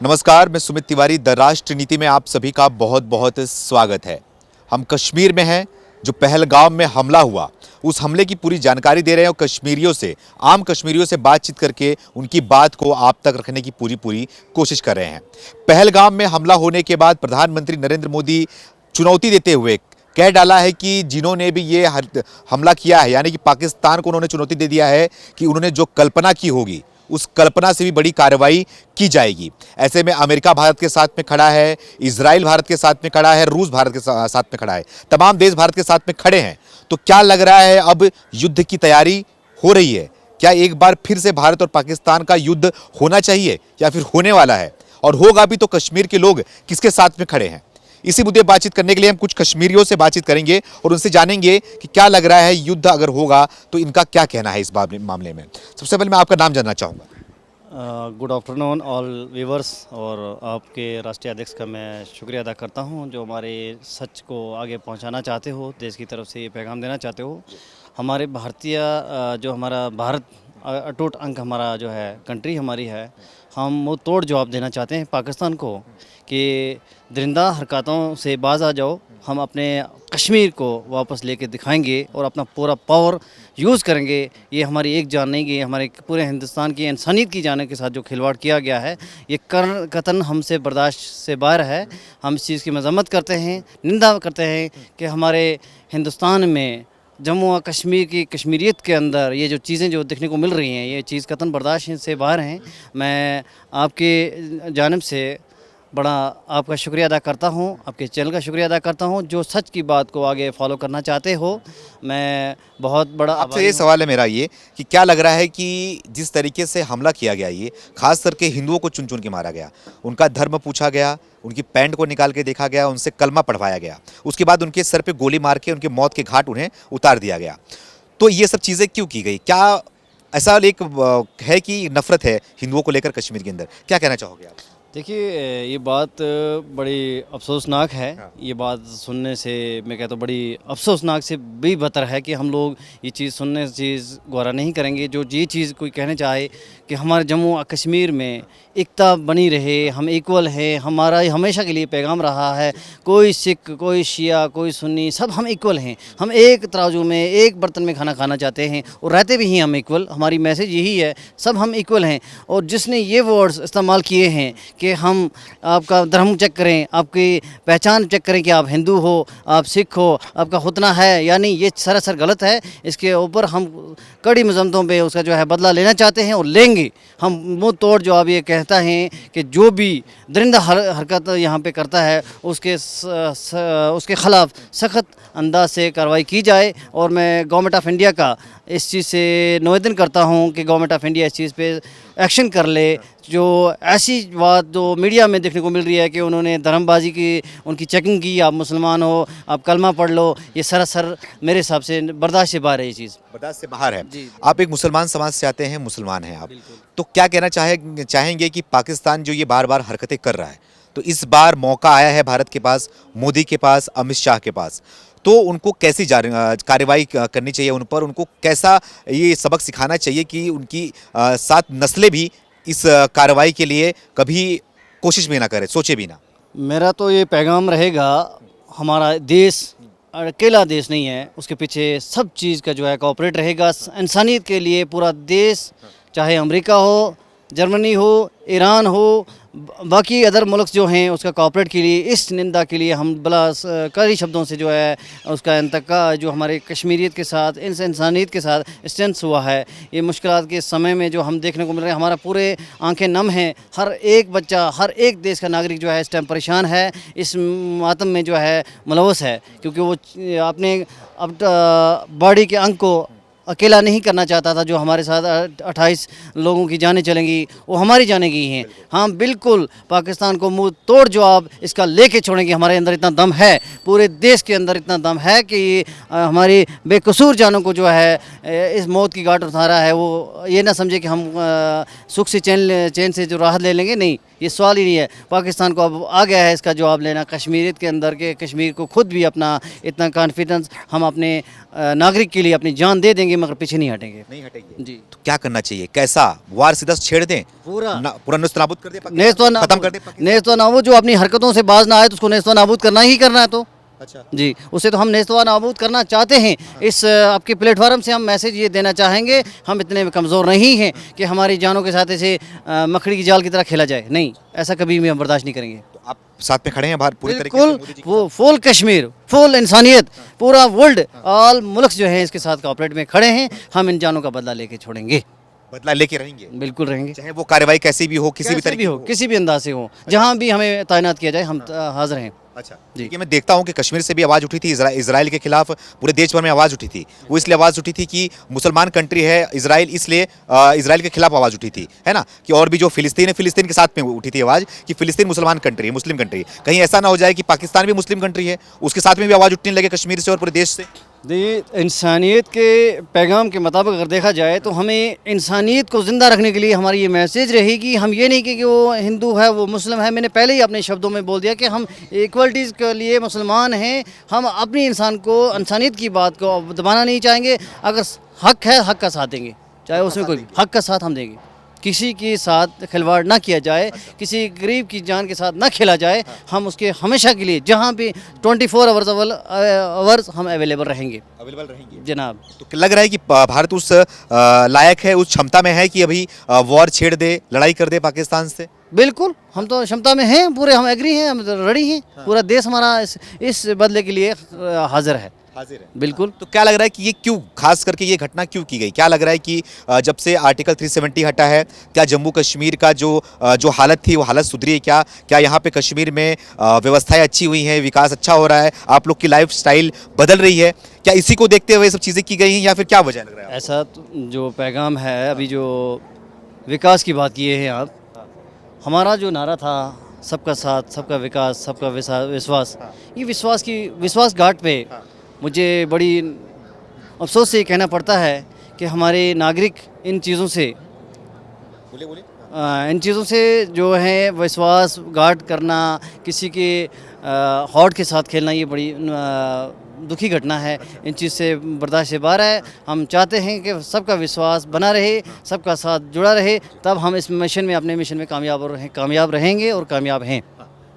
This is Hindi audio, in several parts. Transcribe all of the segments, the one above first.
नमस्कार, मैं सुमित तिवारी। द राष्ट्र नीति में आप सभी का बहुत बहुत स्वागत है। हम कश्मीर में हैं। जो पहलगाम में हमला हुआ, उस हमले की पूरी जानकारी दे रहे हैं और कश्मीरियों से, आम कश्मीरियों से बातचीत करके उनकी बात को आप तक रखने की पूरी कोशिश कर रहे हैं। पहलगाम में हमला होने के बाद प्रधानमंत्री नरेंद्र मोदी चुनौती देते हुए कह डाला है कि जिन्होंने भी ये हमला किया है, यानी कि पाकिस्तान को उन्होंने चुनौती दे दिया है कि उन्होंने जो कल्पना की होगी उस कल्पना से भी बड़ी कार्रवाई की जाएगी। ऐसे में अमेरिका भारत के साथ में खड़ा है, इजराइल भारत के साथ में खड़ा है, रूस भारत के साथ में खड़ा है, तमाम देश भारत के साथ में खड़े हैं। तो क्या लग रहा है, अब युद्ध की तैयारी हो रही है? क्या एक बार फिर से भारत और पाकिस्तान का युद्ध होना चाहिए या फिर होने वाला है? और होगा भी तो कश्मीर के लोग किसके साथ में खड़े हैं? इसी मुद्दे बातचीत करने के लिए हम कुछ कश्मीरियों से बातचीत करेंगे और उनसे जानेंगे कि क्या लग रहा है, युद्ध अगर होगा तो इनका क्या कहना है इस मामले में। सबसे पहले मैं आपका नाम जानना चाहूँगा। गुड आफ्टरनून ऑल व्यूवर्स, और आपके राष्ट्रीय अध्यक्ष का मैं शुक्रिया अदा करता हूं जो हमारे सच को आगे पहुंचाना चाहते हो, देश की तरफ से ये पैगाम देना चाहते हो। हमारे भारतीय जो हमारा भारत अटूट अंक हमारा जो है कंट्री हमारी है, हम वो तोड़ जवाब देना चाहते हैं पाकिस्तान को कि दरिंदा हरकतों से बाज आ जाओ। हम अपने कश्मीर को वापस लेके दिखाएंगे और अपना पूरा पावर यूज़ करेंगे। ये हमारी एक जान नहीं, ये हमारे पूरे हिंदुस्तान की इंसानियत की जान के साथ जो खिलवाड़ किया गया है, ये कतन हमसे बर्दाश्त से बाहर है। हम इस चीज़ की मजम्मत करते हैं, निंदा करते हैं कि हमारे हिंदुस्तान में जम्मू और कश्मीर की कश्मीरियत के अंदर ये जो चीज़ें जो देखने को मिल रही हैं, ये चीज़ कतन बर्दाश्त से बाहर हैं। मैं आपके जानिब से बड़ा आपका शुक्रिया अदा करता हूँ, आपके चैनल का शुक्रिया अदा करता हूँ जो सच की बात को आगे फॉलो करना चाहते हो। मैं बहुत बड़ा आपसे ये सवाल है मेरा ये कि क्या लग रहा है कि जिस तरीके से हमला किया गया, ये खास करके हिंदुओं को चुन चुन के मारा गया, उनका धर्म पूछा गया, उनकी पैंट को निकाल के देखा गया, उनसे कलमा पढ़वाया गया, उसके बाद उनके सर पे गोली मार के उनके मौत के घाट उन्हें उतार दिया गया, तो ये सब चीज़ें क्यों की गई? क्या ऐसा एक है कि नफरत है हिंदुओं को लेकर कश्मीर के अंदर? क्या कहना चाहोगे आप? देखिए, ये बात बड़ी अफसोसनाक है। हाँ। ये बात सुनने से मैं कहता हूँ बड़ी अफसोसनाक से भी बदतर है कि हम लोग ये चीज़ सुनने से चीज़ गवारा नहीं करेंगे। जो ये चीज़ कोई कहने चाहे कि हमारे जम्मू और कश्मीर में एकता बनी रहे, हम इक्वल हैं, हमारा हमेशा के लिए पैगाम रहा है, कोई सिख, कोई शिया, कोई सुन्नी, सब हम इक्वल हैं। हम एक तराजू में, एक बर्तन में खाना खाना चाहते हैं और रहते भी हैं हम इक्वल। हमारी मैसेज यही है, सब हम इक्वल हैं। और जिसने ये वर्ड्स इस्तेमाल किए हैं कि हम आपका धर्म चेक करें, आपकी पहचान चेक करें कि आप हिंदू हो, आप सिख हो, आपका खुतना है, यानी ये सरासर गलत है। इसके ऊपर हम कड़ी मजम्मतों पे उसका जो है बदला लेना चाहते हैं और लेंगे। हम मुंह तोड़ जवाब ये कहता है कि जो भी दरिंदा हरकत यहाँ पे करता है उसके ख़िलाफ़ सख्त अंदाज से कार्रवाई की जाए। और मैं गवर्नमेंट ऑफ इंडिया का इस चीज़ से निवेदन करता हूँ कि गवर्नमेंट ऑफ इंडिया इस चीज़ पे एक्शन कर ले। जो ऐसी बात जो मीडिया में देखने को मिल रही है कि उन्होंने धर्मबाजी की, उनकी चेकिंग की, आप मुसलमान हो, आप कलमा पढ़ लो, ये सरासर मेरे हिसाब से बर्दाश्त से बाहर है। ये चीज़ बर्दाश्त से बाहर है। जी। आप एक मुसलमान समाज से आते हैं, मुसलमान हैं आप, तो क्या कहना चाहेंगे कि पाकिस्तान जो ये बार बार हरकतें कर रहा है, तो इस बार मौका आया है भारत के पास, मोदी के पास, अमित शाह के पास, तो उनको कैसी कार्रवाई करनी चाहिए उन पर? उनको कैसा ये सबक सिखाना चाहिए कि उनकी 7 नस्लें भी इस कार्रवाई के लिए कभी कोशिश भी ना करें, सोचे भी ना? मेरा तो ये पैगाम रहेगा, हमारा देश अकेला देश नहीं है, उसके पीछे सब चीज़ का जो है कोऑपरेट रहेगा। इंसानियत के लिए पूरा देश, चाहे अमेरिका हो, जर्मनी हो, ईरान हो, बाकी अदर मुल्क जो हैं, उसका कोऑपरेट के लिए, इस निंदा के लिए हम बला कई शब्दों से जो है उसका इंतका जो हमारे कश्मीरियत के साथ, इंसानियत के साथ स्टेंस हुआ है। ये मुश्किलात के समय में जो हम देखने को मिल रहे हैं, हमारा पूरे आंखें नम हैं। हर एक बच्चा, हर एक देश का नागरिक जो है इस टाइम परेशान है, इस मातम में जो है मुलवस है, क्योंकि वो अपने अब बॉडी के अंग को अकेला नहीं करना चाहता था। जो हमारे साथ 28 लोगों की जानें चलेंगी, वो हमारी जानें गई हैं। हाँ बिल्कुल, पाकिस्तान को मुंह तोड़ जवाब इसका लेके छोड़ेंगे। हमारे अंदर इतना दम है, पूरे देश के अंदर इतना दम है कि हमारी बेकसूर जानों को जो है इस मौत की घाट उतारा है। वो ये ना समझे कि हम सुख से चैन से जो राहत ले लेंगे, नहीं, ये सवाल ही नहीं है। पाकिस्तान को अब आ गया है इसका जवाब लेना कश्मीरियत के अंदर के कश्मीर को खुद भी अपना इतना कॉन्फिडेंस, हम अपने नागरिक के लिए अपनी जान दे देंगे मगर पीछे नहीं हटेंगे। नहीं हटेंगे जी तो क्या करना चाहिए, कैसा वार सीधा छेड़ दें, पूरा पूरा नेस्तनाबूद कर दें, नेस्तो खत्म कर दें पाकिस्तान? नेस्तो नाबूद जो अपनी हरकतों से बाज ना आए तो उसको नेस्तो नाबूद करना ही करना है। तो अच्छा जी उसे तो हम नेस्तवा नाबूद करना चाहते हैं। इस आपके प्लेटफार्म से हम मैसेज ये देना चाहेंगे, हम इतने कमज़ोर नहीं हैं कि हमारी जानों के साथ ऐसे मकड़ी की जाल की तरह खेला जाए। नहीं, ऐसा कभी भी हम बर्दाश्त नहीं करेंगे। तो आप साथ में खड़े हैं बाहर पूरी तरीके से बिल्कुल, मोदी जी के वो फुल कश्मीर, फुल इंसानियत, पूरा वर्ल्ड, ऑल मुल्क जो है इसके साथ कोऑपरेट में खड़े हैं। हम इन जानों का बदला लेके छोड़ेंगे, बदला लेके रहेंगे, बिल्कुल रहेंगे। चाहे वो कार्रवाई कैसी भी हो, किसी भी कैसे तरीके भी हो, की किसी भी अंदाज से हो, जहाँ भी हमें तैनात किया जाए हम हाजिर हैं। अच्छा जी। देखिए, मैं देखता हूँ कि कश्मीर से भी आवाज़ उठी थी, इजराइल के खिलाफ पूरे देश भर में आवाज़ उठी थी। वो इसलिए आवाज़ उठी थी कि मुसलमान कंट्री है इजराइल, इसलिए इजराइल के खिलाफ आवाज़ उठी थी, है ना। कि और भी जो फिलिस्तीन है, फिलिस्तीन के साथ में उठी थी आवाज़ कि फिलिस्तीन मुसलमान कंट्री है, मुस्लिम कंट्री। कहीं ऐसा ना हो जाए कि पाकिस्तान भी मुस्लिम कंट्री है, उसके साथ में भी आवाज़ उठने लगे कश्मीर से और पूरे देश से। देखिए, इंसानियत के पैगाम के मुताबिक अगर देखा जाए तो हमें इंसानियत को ज़िंदा रखने के लिए हमारी ये मैसेज रहेगी। हम ये नहीं कि वो हिंदू है, वो मुस्लिम है। मैंने पहले ही अपने शब्दों में बोल दिया कि हम इक्वलिटीज़ के लिए मुसलमान हैं। हम अपनी इंसान को, इंसानियत की बात को दबाना नहीं चाहेंगे। अगर हक है, हक का साथ देंगे, चाहे उसमें कोई हक का साथ हम देंगे। किसी के साथ खिलवाड़ ना किया जाए, किसी गरीब की जान के साथ ना खेला जाए। हम उसके हमेशा के लिए जहाँ भी 24 आवर्स हम अवेलेबल रहेंगे जनाब। तो लग रहा है कि भारत उस लायक है, उस क्षमता में है कि अभी वॉर छेड़ दे, लड़ाई कर दे पाकिस्तान से। बिल्कुल, हम तो क्षमता में हैं, पूरे हम एग्री हैं, हम रेडी हैं। पूरा देश हमारा इस बदले के लिए हाजिर है। बिल्कुल। तो क्या लग रहा है कि ये क्यों, खास करके ये घटना क्यों की गई? क्या लग रहा है कि जब से आर्टिकल 370 हटा है, क्या जम्मू कश्मीर का जो हालत थी वो हालत सुधरी है? क्या यहाँ पे कश्मीर में व्यवस्थाएं अच्छी हुई हैं, विकास अच्छा हो रहा है, आप लोग की लाइफ स्टाइल बदल रही है? क्या इसी को देखते हुए सब चीज़ें की गई हैं या फिर क्या वजह लग रहा है? ऐसा तो जो पैगाम है, अभी जो विकास की बात किए हैं आप, हमारा जो नारा था सबका साथ, सबका विकास, सबका विश्वास, ये विश्वास घाट पे मुझे बड़ी अफसोस से ये कहना पड़ता है कि हमारे नागरिक इन चीज़ों से जो है विश्वासघात करना, किसी के हॉट के साथ खेलना, ये बड़ी दुखी घटना है। इन चीज़ से बर्दाश्त से बाहर है। हम चाहते हैं कि सबका विश्वास बना रहे, सबका साथ जुड़ा रहे, तब हम इस मिशन में, अपने मिशन में कामयाब रहेंगे और कामयाब हैं।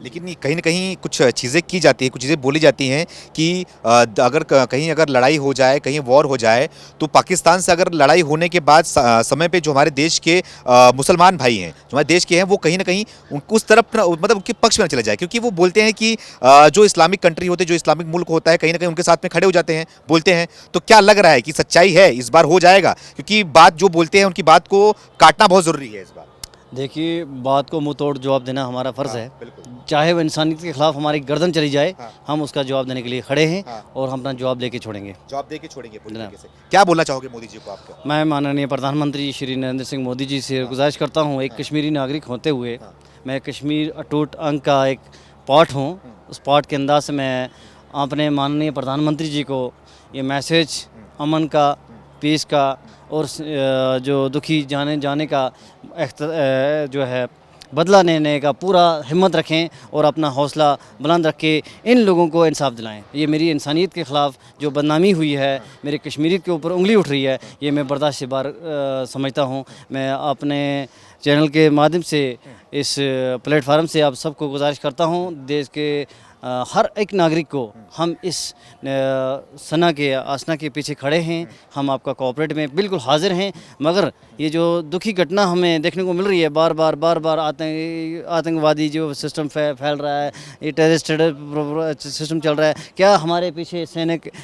लेकिन ये कहीं ना कहीं कुछ चीज़ें की जाती है, कुछ चीज़ें बोली जाती हैं कि अगर लड़ाई हो जाए, कहीं वॉर हो जाए, तो पाकिस्तान से अगर लड़ाई होने के बाद समय पे जो हमारे देश के मुसलमान भाई हैं, जो हमारे देश के हैं, वो कहीं ना कहीं उस तरफ मतलब उनके पक्ष में न चले जाए। क्योंकि वो बोलते हैं कि जो इस्लामिक कंट्री होते हैं, जो इस्लामिक मुल्क होता है, कहीं ना कहीं उनके साथ में खड़े हो जाते हैं, बोलते हैं। तो क्या लग रहा है कि सच्चाई है, इस बार हो जाएगा? क्योंकि बात जो बोलते हैं उनकी बात को काटना बहुत ज़रूरी है इस बार। देखिए, बात को मुंह तोड़ जवाब देना हमारा फ़र्ज़ है। चाहे वो इंसानियत के खिलाफ हमारी गर्दन चली जाए, हम उसका जवाब देने के लिए खड़े हैं और हम अपना जवाब देके छोड़ेंगे। पूरी तरीके से। क्या बोलना चाहोगे मोदी जी को आपको? मैं माननीय प्रधानमंत्री श्री नरेंद्र सिंह मोदी जी से गुजारिश करता हूँ, एक कश्मीरी नागरिक होते हुए मैं कश्मीर अटूट अंग का एक पार्ट हूँ। उस पार्ट के अंदाज से मैं अपने माननीय प्रधानमंत्री जी को ये मैसेज अमन का, पीस का और जो दुखी जाने का जो है बदला लेने का पूरा हिम्मत रखें और अपना हौसला बुलंद रख के इन लोगों को इंसाफ दिलाएं। ये मेरी इंसानियत के ख़िलाफ़ जो बदनामी हुई है, मेरे कश्मीरियत के ऊपर उंगली उठ रही है, ये मैं बर्दाश्त से बाहर समझता हूँ। मैं अपने चैनल के माध्यम से, इस प्लेटफार्म से आप सबको गुजारिश करता हूँ, देश के हर एक नागरिक को हम इस सना के आसना के पीछे खड़े हैं। हम आपका कोऑपरेट में बिल्कुल हाजिर हैं। मगर ये जो दुखी घटना हमें देखने को मिल रही है, बार बार आतंकवादी जो सिस्टम फैल रहा है, ये टेररिस्ट सिस्टम चल रहा है, क्या हमारे पीछे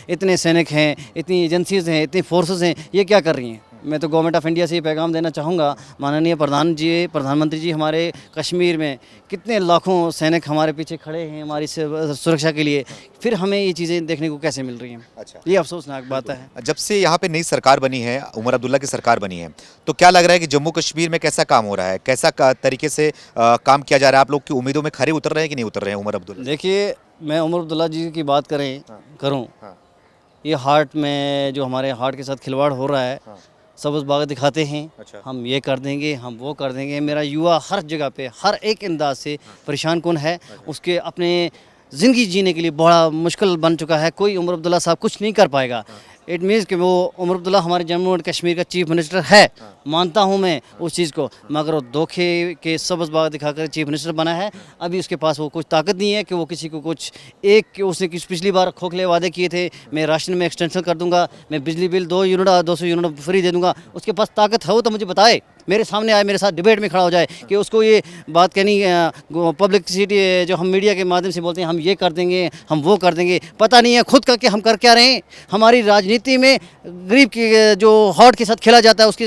इतने सैनिक हैं, इतनी एजेंसीज हैं, इतनी फोर्सेस हैं, ये क्या कर रही हैं? मैं तो गवर्नमेंट ऑफ इंडिया से ये पैगाम देना चाहूँगा, माननीय प्रधानमंत्री जी, हमारे कश्मीर में कितने लाखों सैनिक हमारे पीछे खड़े हैं हमारी सुरक्षा के लिए, फिर हमें ये चीज़ें देखने को कैसे मिल रही हैं? अच्छा, ये अफसोसनाक बात है। जब से यहाँ पे नई सरकार बनी है, उमर अब्दुल्ला की सरकार बनी है, तो क्या लग रहा है कि जम्मू कश्मीर में कैसा काम हो रहा है, कैसा तरीके से काम किया जा रहा है? आप लोग की उम्मीदों में खरे उतर रहे हैं कि नहीं उतर रहे हैं उमर अब्दुल्ला? देखिए, मैं उमर अब्दुल्ला जी की बात करूँ, ये हार्ट में जो हमारे हार्ट के साथ खिलवाड़ हो रहा है, सब्ज़ बाग दिखाते हैं, अच्छा। हम ये कर देंगे, हम वो कर देंगे। मेरा युवा हर जगह पे हर एक अंदाज से परेशान कौन है, उसके अपने ज़िंदगी जीने के लिए बड़ा मुश्किल बन चुका है। कोई उमर अब्दुल्ला साहब कुछ नहीं कर पाएगा। इट मीन्स कि वो उमर अब्दुल्ला हमारे जम्मू एंड कश्मीर का चीफ मिनिस्टर है, मानता हूँ मैं उस चीज़ को, मगर वो धोखे के सब्ज़ बाग दिखाकर चीफ मिनिस्टर बना है। अभी उसके पास वो कुछ ताकत नहीं है कि वो किसी को कुछ उसने कुछ पिछली बार खोखले वादे किए थे, मैं राशन में एक्सटेंशन कर दूंगा, मैं बिजली बिल 200 यूनिट फ्री दे दूंगा। उसके पास ताकत हो तो मुझे बताए, मेरे सामने आए, मेरे साथ डिबेट में खड़ा हो जाए कि उसको ये बात कहनी पब्लिसिटी जो हम मीडिया के माध्यम से बोलते हैं हम ये कर देंगे, हम वो कर देंगे, पता नहीं है खुद करके हम कर क्या रहे हैं। हमारी राजनीति में गरीब के जो हॉट के साथ खेला जाता है, उसके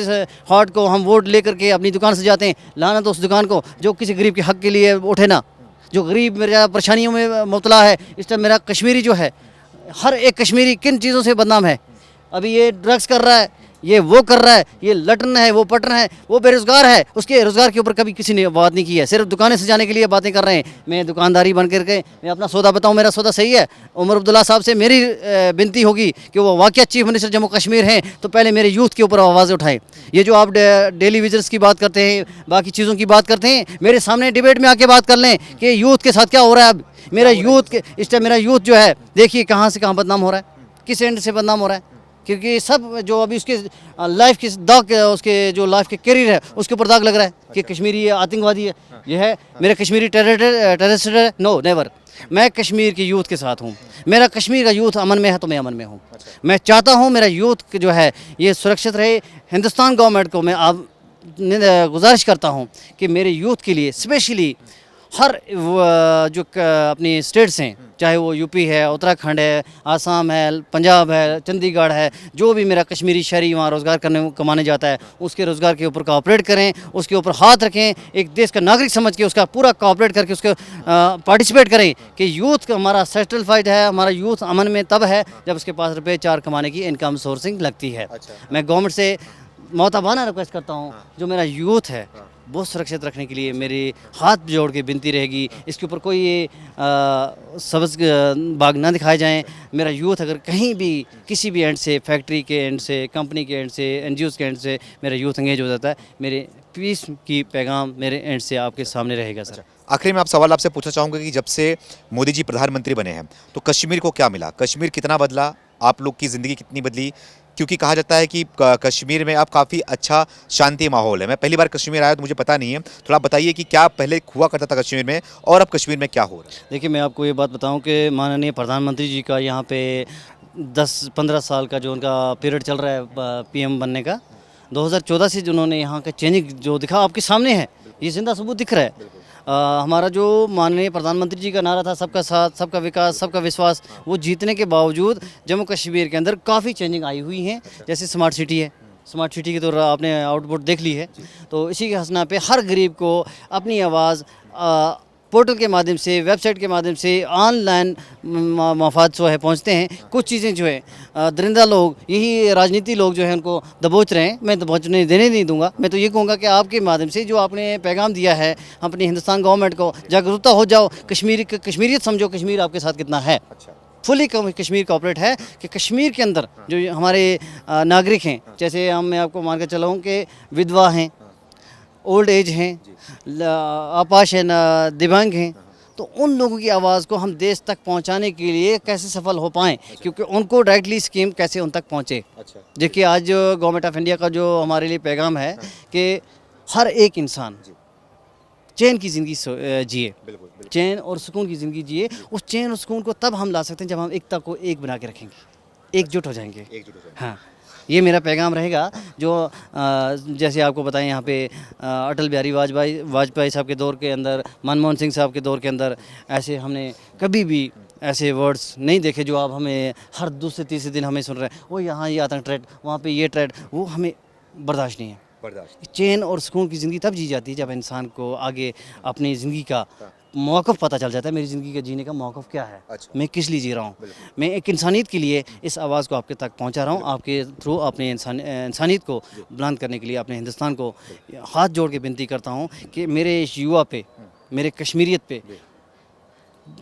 हॉट को हम वोट लेकर के अपनी दुकान से जाते हैं। लाना तो उस दुकान को जो किसी गरीब के हक के लिए उठे ना, जो गरीब मेरा परेशानियों में मुब्तला है। इस टाइम मेरा कश्मीरी जो है, हर एक कश्मीरी किन चीज़ों से बदनाम है। अभी ये ड्रग्स कर रहा है, ये वो कर रहा है, ये लटन है, वो पटन है, वो बेरोज़गार है, उसके रोज़गार के ऊपर कभी किसी ने बात नहीं की है। सिर्फ दुकानें सजाने के लिए बातें कर रहे हैं। मैं दुकानदारी बन करके मैं अपना सौदा बताऊं, मेरा सौदा सही है। उमर अब्दुल्ला साहब से मेरी विनती होगी कि वो वाकई चीफ मिनिस्टर जम्मू कश्मीर हैं तो पहले मेरे यूथ के ऊपर आवाज़ उठाएं। ये जो आप डेली विजिट्स की बात करते हैं, बाकी चीज़ों की बात करते हैं, मेरे सामने डिबेट में आके बात कर लें कि यूथ के साथ क्या हो रहा है। अब मेरा यूथ इस टाइम मेरा यूथ जो है, देखिए कहाँ से कहाँ बदनाम हो रहा है, किस एंड से बदनाम हो रहा है। क्योंकि सब जो अभी उसके लाइफ के दाग, उसके जो लाइफ के करियर है उसके ऊपर दाग लग रहा है कि कश्मीरी आतंकवादी है, ये है मेरा कश्मीरी टेररिस्ट है। नो नेवर, मैं कश्मीर के यूथ के साथ हूँ। मेरा कश्मीर का यूथ अमन में है तो मैं अमन में हूँ। मैं चाहता हूँ मेरा यूथ जो है ये सुरक्षित रहे। हिंदुस्तान गवर्नमेंट को मैं आप गुजारिश करता हूँ कि मेरे यूथ के लिए स्पेशली हर जो अपनी स्टेट्स हैं, चाहे वो यूपी है, उत्तराखंड है, आसाम है, पंजाब है, चंडीगढ़ है, जो भी मेरा कश्मीरी शहरी वहाँ रोज़गार कमाने जाता है, उसके रोज़गार के ऊपर कोऑपरेट करें, उसके ऊपर हाथ रखें, एक देश का नागरिक समझ के उसका पूरा कोऑपरेट करके उसके पार्टिसिपेट करें कि यूथ हमारा सेटलफाइड है, हमारा यूथ अमन में तब है जब उसके पास रुपये 4 कमाने की इनकम सोर्सिंग लगती है। मैं गवर्नमेंट से मोहताबाना रिक्वेस्ट करता हूँ, जो मेरा यूथ है वो सुरक्षित रखने के लिए मेरे हाथ जोड़ के विनती रहेगी। इसके ऊपर कोई ये सब्ज़ बाग ना दिखाए जाएं। मेरा यूथ अगर कहीं भी किसी भी एंड से, फैक्ट्री के एंड से, कंपनी के एंड से, एनजीओज़ के एंड से मेरा यूथ एंगेज हो जाता है, मेरे पीस की पैगाम मेरे एंड से आपके सामने रहेगा सर। आखिरी में आप सवाल आपसे पूछना चाहूँगा कि जब से मोदी जी प्रधानमंत्री बने हैं तो कश्मीर को क्या मिला, कश्मीर कितना बदला, आप लोग की ज़िंदगी कितनी बदली? क्योंकि कहा जाता है कि कश्मीर में अब काफ़ी अच्छा शांति माहौल है। मैं पहली बार कश्मीर आया तो मुझे पता नहीं है, थोड़ा आप बताइए कि क्या पहले हुआ करता था कश्मीर में और अब कश्मीर में क्या हो रहा है। देखिए, मैं आपको ये बात बताऊं कि माननीय प्रधानमंत्री जी का यहाँ पे 10-15 साल का जो उनका पीरियड चल रहा है पीएम बनने का, 2014 से जिन्होंने यहाँ का चेंजिंग जो दिखा आपके सामने है, ये जिंदा सबूत दिख रहा है। हमारा जो माननीय प्रधानमंत्री जी का नारा था सबका साथ, सबका विकास, सबका विश्वास, वो जीतने के बावजूद जम्मू कश्मीर के अंदर काफ़ी चेंजिंग आई हुई हैं। जैसे स्मार्ट सिटी है, स्मार्ट सिटी की तो आपने आउटपुट देख ली है। तो इसी के हसना पे हर गरीब को अपनी आवाज़ पोर्टल के माध्यम से, वेबसाइट के माध्यम से, ऑनलाइन मफाद जो है पहुंचते हैं। कुछ चीज़ें जो है दरिंदा लोग, यही राजनीति लोग जो है उनको दबोच रहे हैं। मैं दबोचने देने नहीं दूंगा। मैं तो ये कहूँगा कि आपके माध्यम से जो आपने पैगाम दिया है अपनी हिंदुस्तान गवर्नमेंट को, जागरूकता हो जाओ, कश्मीरियत समझो, कश्मीर आपके साथ कितना है। फुली कश्मीर कॉपरेट है कि कश्मीर के अंदर जो हमारे नागरिक हैं, जैसे मैं आपको मान कर चला हूँ कि विधवा हैं, ओल्ड एज हैं, अपाश हैं, दिव्यांग हैं, तो उन लोगों की आवाज़ को हम देश तक पहुंचाने के लिए कैसे सफल हो पाएँ, क्योंकि उनको डायरेक्टली स्कीम कैसे उन तक पहुंचे। देखिए, आज जो गवर्नमेंट ऑफ इंडिया का जो हमारे लिए पैगाम है कि हर एक इंसान चैन की ज़िंदगी जिए, चैन और सुकून की ज़िंदगी जिए। उस चैन और सुकून को तब हम ला सकते हैं जब हम एकता को एक बना के रखेंगे, एकजुट हो जाएंगे। हाँ, ये मेरा पैगाम रहेगा। जो जैसे आपको बताएं, यहाँ पे अटल बिहारी वाजपेयी साहब के दौर के अंदर, मनमोहन सिंह साहब के दौर के अंदर ऐसे हमने कभी भी ऐसे वर्ड्स नहीं देखे जो आप हमें हर दूसरे तीसरे दिन हमें सुन रहे हैं। वो यहाँ ये आतंक ट्रेड, वहाँ पे ये ट्रेड, वो हमें बर्दाश्त नहीं है। चैन और सुकून की ज़िंदगी तब जी जाती है जब इंसान को आगे अपनी ज़िंदगी का मौक़िफ़ पता चल जाता है। मेरी ज़िंदगी का जीने का मौक़िफ़ क्या है, मैं किस लिए जी रहा हूँ। मैं एक इंसानियत के लिए इस आवाज़ को आपके तक पहुँचा रहा हूँ। आपके थ्रू अपने इंसानियत को बुलंद करने के लिए अपने हिंदुस्तान को हाथ जोड़ के विनती करता हूँ कि मेरे इस युवा पे, मेरे कश्मीरियत पे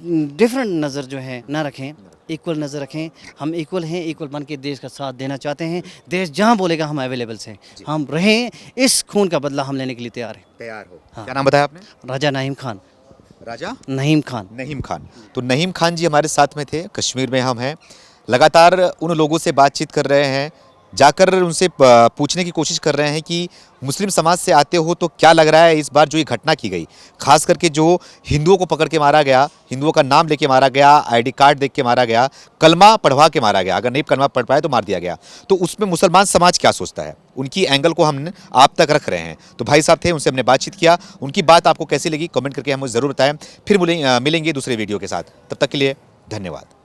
डिफरेंट नज़र जो है ना रखें, इक्वल नज़र रखें। हम इक्वल हैं, इक्वल बन के देश का साथ देना चाहते हैं। देश जहाँ बोलेगा हम अवेलेबल हैं, हम रहें, इस खून का बदला हम लेने के लिए तैयार हैं। तैयार हो। हाँ। क्या नाम बताया आपने? राजा नहीम खान। राजा नहीम खान। नहीम खान। तो नहीम खान जी हमारे साथ में थे, कश्मीर में हम हैं, लगातार उन लोगों से बातचीत कर रहे हैं, जाकर उनसे पूछने की कोशिश कर रहे हैं कि मुस्लिम समाज से आते हो तो क्या लग रहा है इस बार जो ये घटना की गई, खास करके जो हिंदुओं को पकड़ के मारा गया, हिंदुओं का नाम लेके मारा गया, आईडी कार्ड देख के मारा गया, कलमा पढ़वा के मारा गया, अगर नहीं कलमा पढ़ पाए तो मार दिया गया। तो उसमें मुसलमान समाज क्या सोचता है, उनकी एंगल को हम आप तक रख रहे हैं। तो भाई साहब थे, उनसे हमने बातचीत किया, उनकी बात आपको कैसी लगी कमेंट करके हमें ज़रूर बताएं। फिर मिलेंगे दूसरे वीडियो के साथ, तब तक के लिए धन्यवाद।